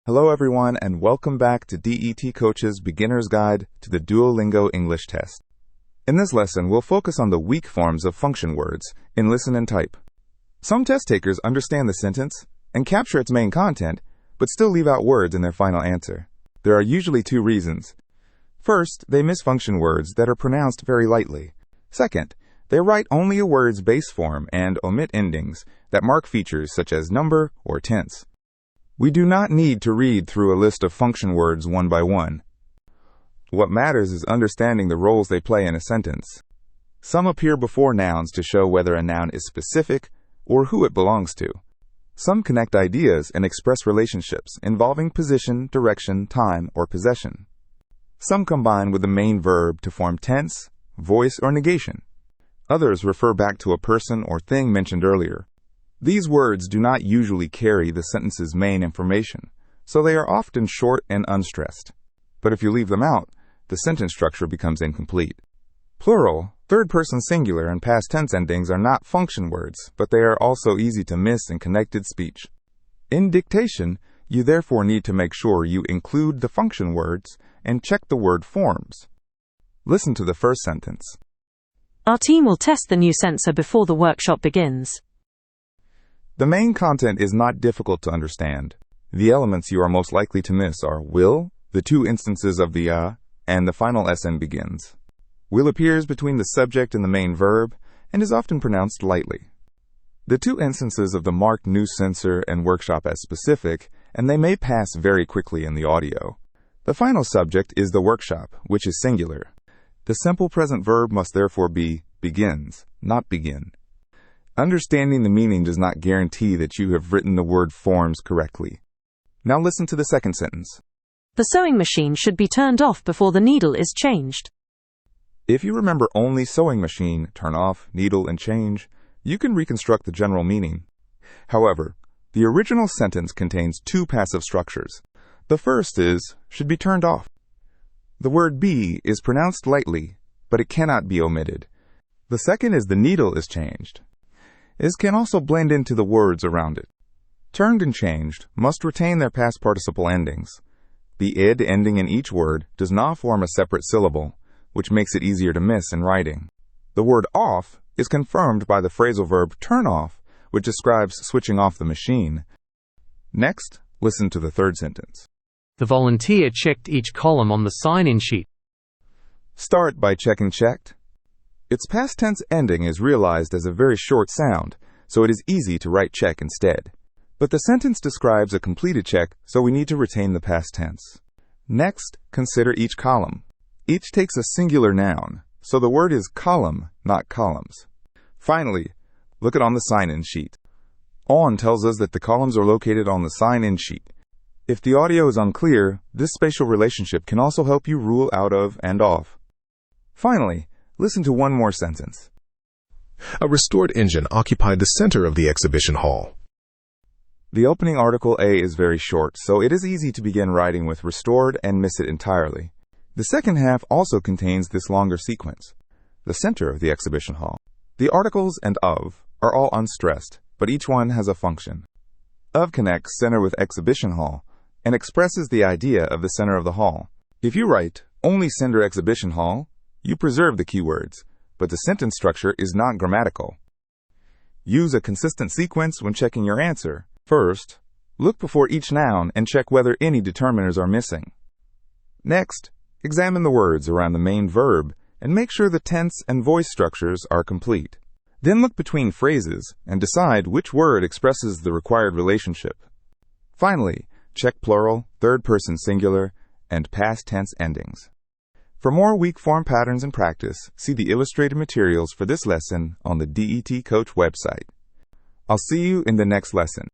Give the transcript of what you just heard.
Hello everyone, and welcome back to DET Coach's Beginner's Guide to the Duolingo English Test. In this lesson, we'll focus on the weak forms of function words in Listen and Type. Some test takers understand the sentence and capture its main content, but still leave out words in their final answer. There are usually two reasons. First, they miss function words that are pronounced very lightly. Second, they write only a word's base form and omit endings that mark features such as number or tense. We do not need to read through a list of function words one by one. What matters is understanding the roles they play in a sentence. Some appear before nouns to show whether a noun is specific or who it belongs to. Some connect ideas and express relationships involving position, direction, time, or possession. Some combine with the main verb to form tense, voice, or negation. Others refer back to a person or thing mentioned earlier. These words do not usually carry the sentence's main information, so they are often short and unstressed. But if you leave them out, the sentence structure becomes incomplete. Plural, third-person singular, and past tense endings are not function words, but they are also easy to miss in connected speech. In dictation, you therefore need to make sure you include the function words and check the word forms. Listen to the first sentence. Our team will test the new sensor before the workshop begins. The main content is not difficult to understand. The elements you are most likely to miss are will, the two instances of the and the final SN begins. Will appears between the subject and the main verb and is often pronounced lightly. The two instances of the marked new sensor and workshop as specific, and they may pass very quickly in the audio. The final subject is the workshop, which is singular. The simple present verb must therefore be begins, not begin. Understanding the meaning does not guarantee that you have written the word forms correctly. Now listen to the second sentence. The sewing machine should be turned off before the needle is changed. If you remember only sewing machine, turn off, needle, and change, you can reconstruct the general meaning. However, the original sentence contains two passive structures. The first is, should be turned off. The word be is pronounced lightly, but it cannot be omitted. The second is the needle is changed. Is can also blend into the words around it. Turned and changed must retain their past participle endings. The id ending in each word does not form a separate syllable, which makes it easier to miss in writing. The word off is confirmed by the phrasal verb turn off, which describes switching off the machine. Next, listen to the third sentence. The volunteer checked each column on the sign-in sheet. Start by checking checked. Its past tense ending is realized as a very short sound, so it is easy to write check instead. But the sentence describes a completed check, so we need to retain the past tense. Next, consider each column. Each takes a singular noun, so the word is column, not columns. Finally, look at on the sign-in sheet. On tells us that the columns are located on the sign-in sheet. If the audio is unclear, this spatial relationship can also help you rule out of and off. Finally, listen to one more sentence. A restored engine occupied the center of the exhibition hall. The opening article A is very short, so it is easy to begin writing with restored and miss it entirely. The second half also contains this longer sequence. The center of the exhibition hall. The articles and of are all unstressed, but each one has a function. Of connects center with exhibition hall and expresses the idea of the center of the hall. If you write only center exhibition hall, you preserve the keywords, but the sentence structure is not grammatical. Use a consistent sequence when checking your answer. First, look before each noun and check whether any determiners are missing. Next, examine the words around the main verb and make sure the tense and voice structures are complete. Then look between phrases and decide which word expresses the required relationship. Finally, check plural, third-person singular, and past tense endings. For more weak form patterns and practice, see the illustrated materials for this lesson on the DET Coach website. I'll see you in the next lesson.